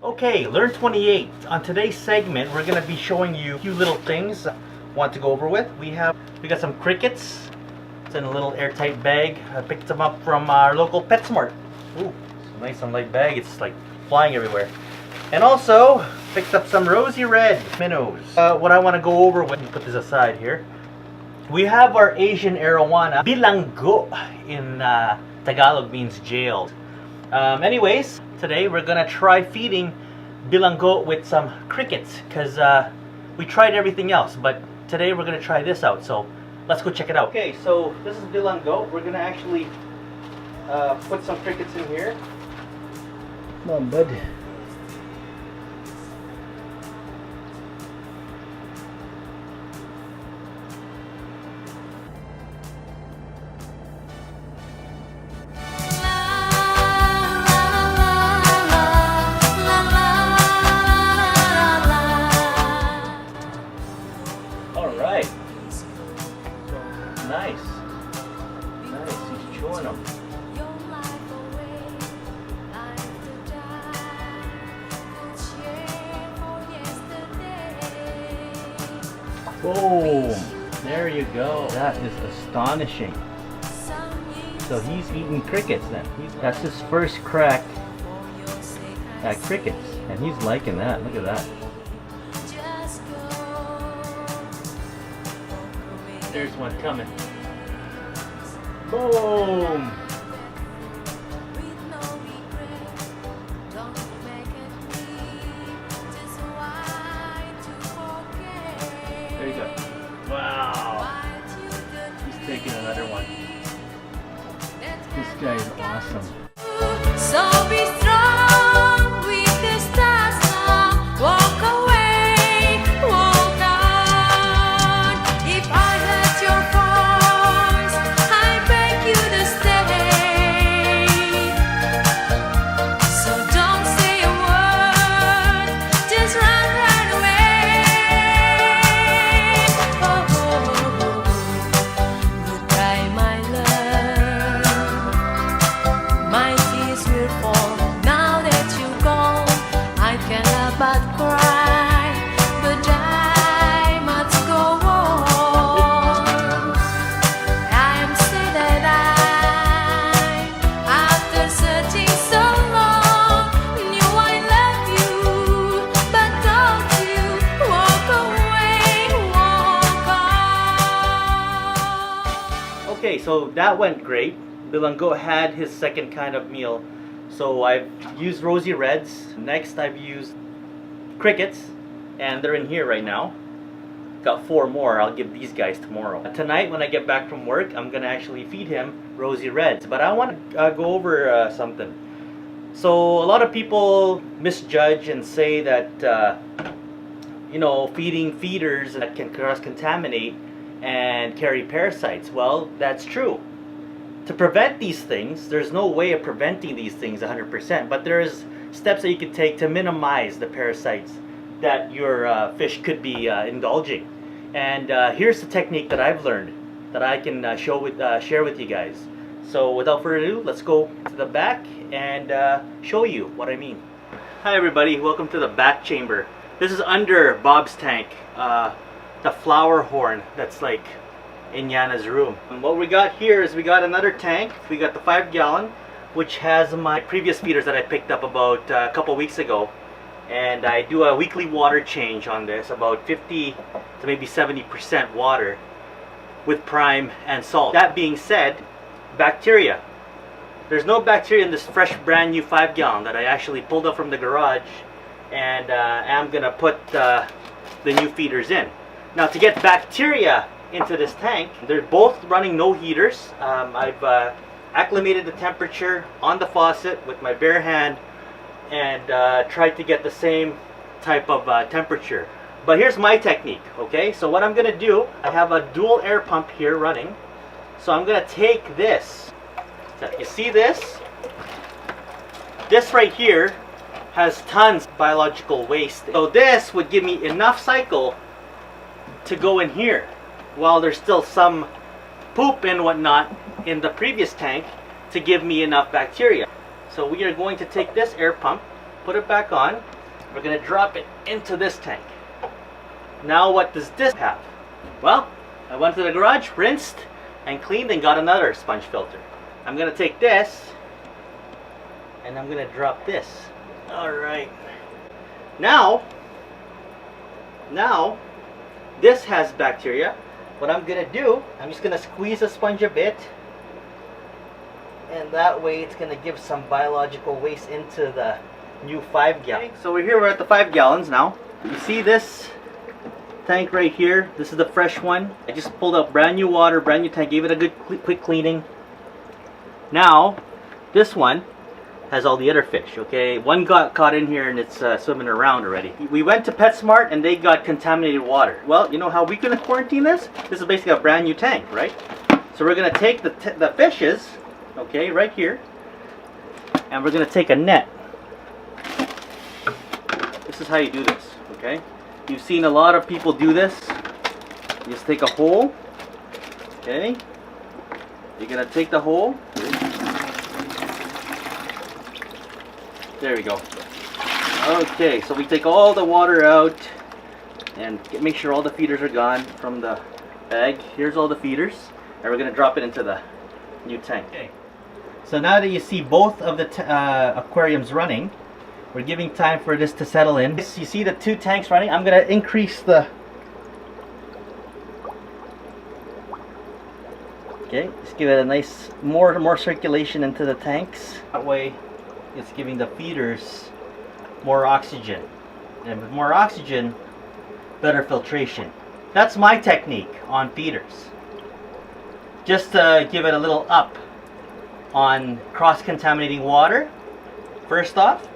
Okay, Learn 28. On today's segment, we're going to be showing you a few little things I want to go over with. We got some crickets. It's in a little airtight bag. I picked them up from our local PetSmart. Ooh, it's a nice and light bag. It's like flying everywhere. And also, picked up some rosy red minnows. What I want to go over, let me put this aside here. We have our Asian Arowana. Bilango in Tagalog means jailed. Anyways, today we're gonna try feeding Bilango with some crickets because we tried everything else, but today we're gonna try this out. So let's go check it out. Okay, so this is Bilango. We're gonna actually put some crickets in here. Come on, bud. Nice. Nice, he's chewing them. Boom! There you go. That is astonishing. So he's eating crickets then. That's his first crack at crickets. And he's liking that. Look at that. There's one coming. Boom! There you go. Wow! He's taking another one. This guy is awesome. So be strong with the stars now. Walk away, walk on. If I hurt your voice, I beg you to stay. So don't say a word, just run right away. Oh, goodbye, my love. My tears will fall now that you're gone. I cannot but cry, but I must go on. I'm sad that after searching so long, knew I love you, but don't you walk away, walk on. Okay, so that went great. Bilango had his second kind of meal. So I've used rosy reds. Next I've used crickets, and they're in here right now. Got 4 more. I'll give these guys tomorrow. Tonight when I get back from work, I'm gonna actually feed him rosy reds. But I want to go over something. So a lot of people misjudge and say that you know, feeding feeders that can cross-contaminate and carry parasites. Well, that's true. To prevent these things, there's no way of preventing these things 100%, but there's steps that you can take to minimize the parasites that your fish could be indulging. And here's the technique that I've learned that I can share with you guys. So without further ado, let's go to the back and show you what I mean. Hi everybody, welcome to the back chamber. This is under Bob's tank, the flower horn that's like in Yana's room. And what we got here is we got another tank. We got the 5-gallon, which has my previous feeders that I picked up about a couple weeks ago. And I do a weekly water change on this, about 50 to maybe 70% water with prime and salt. That being said, bacteria. There's no bacteria in this fresh brand new 5-gallon that I actually pulled up from the garage, and I'm gonna put the new feeders in. Now to get bacteria into this tank, they're both running no heaters. I've acclimated the temperature on the faucet with my bare hand and tried to get the same type of temperature. But here's my technique, okay? So what I'm gonna do, I have a dual air pump here running. So I'm gonna take this. You see this? This right here has tons of biological waste. So this would give me enough cycle to go in here, while there's still some poop and whatnot in the previous tank to give me enough bacteria. So we are going to take this air pump, put it back on, we're gonna drop it into this tank. Now what does this have? Well, I went to the garage, rinsed and cleaned, and got another sponge filter. I'm gonna take this and I'm gonna drop this. All right. Now this has bacteria. What I'm gonna do, I'm just gonna squeeze the sponge a bit, and that way it's gonna give some biological waste into the new 5 gallon. So we're at the 5 gallons now. You see this tank right here? This is the fresh one. I just pulled out brand new water, brand new tank, gave it a good quick cleaning. Now this one has all the other fish, okay? One got caught in here and it's swimming around already. We went to PetSmart and they got contaminated water. Well, you know how we're gonna quarantine this? This is basically a brand new tank, right? So we're gonna take the fishes, okay, right here, and we're gonna take a net. This is how you do this, okay? You've seen a lot of people do this. You just take a hole, okay? You're gonna take the hole. There we go. Okay, so we take all the water out and make sure all the feeders are gone from the bag. Here's all the feeders, and we're gonna drop it into the new tank. Okay. So now that you see both of the aquariums running, we're giving time for this to settle in. You see the 2 tanks running. I'm gonna increase the. Okay, just give it a nice more circulation into the tanks. That way, it's giving the feeders more oxygen, and with more oxygen, better filtration. That's my technique on feeders. Just to give it a little up on cross-contaminating water, first off,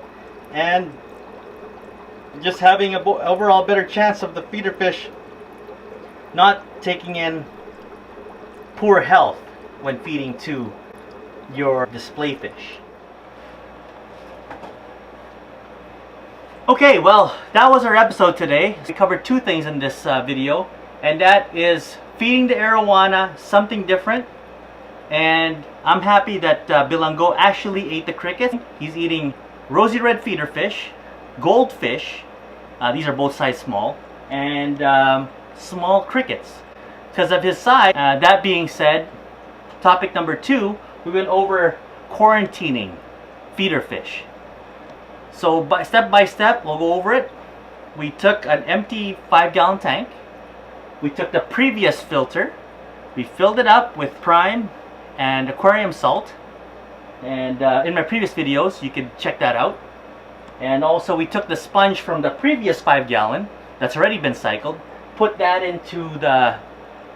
and just having an overall better chance of the feeder fish not taking in poor health when feeding to your display fish. Okay, well, that was our episode today. We covered 2 things in this video, and that is feeding the arowana something different. And I'm happy that Bilango actually ate the crickets. He's eating rosy red feeder fish, goldfish, these are both size small, and small crickets because of his size. That being said, topic number 2, we went over quarantining feeder fish. So step by step, we'll go over it. We took an empty 5 gallon tank. We took the previous filter. We filled it up with prime and aquarium salt. And in my previous videos, you could check that out. And also we took the sponge from the previous 5 gallon that's already been cycled, put that into the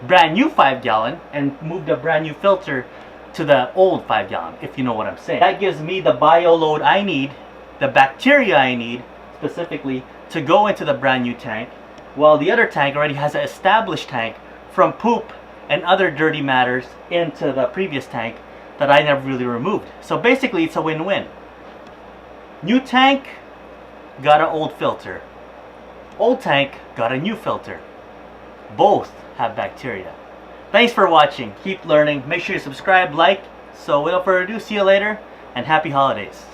brand new 5 gallon, and moved the brand new filter to the old 5 gallon, if you know what I'm saying. That gives me the bio load I need, the bacteria I need specifically to go into the brand new tank, while the other tank already has an established tank from poop and other dirty matters into the previous tank that I never really removed. So basically it's a win-win. New tank got an old filter. Old tank got a new filter. Both have bacteria. Thanks for watching. Keep learning. Make sure you subscribe, like. So without further ado, see you later and happy holidays.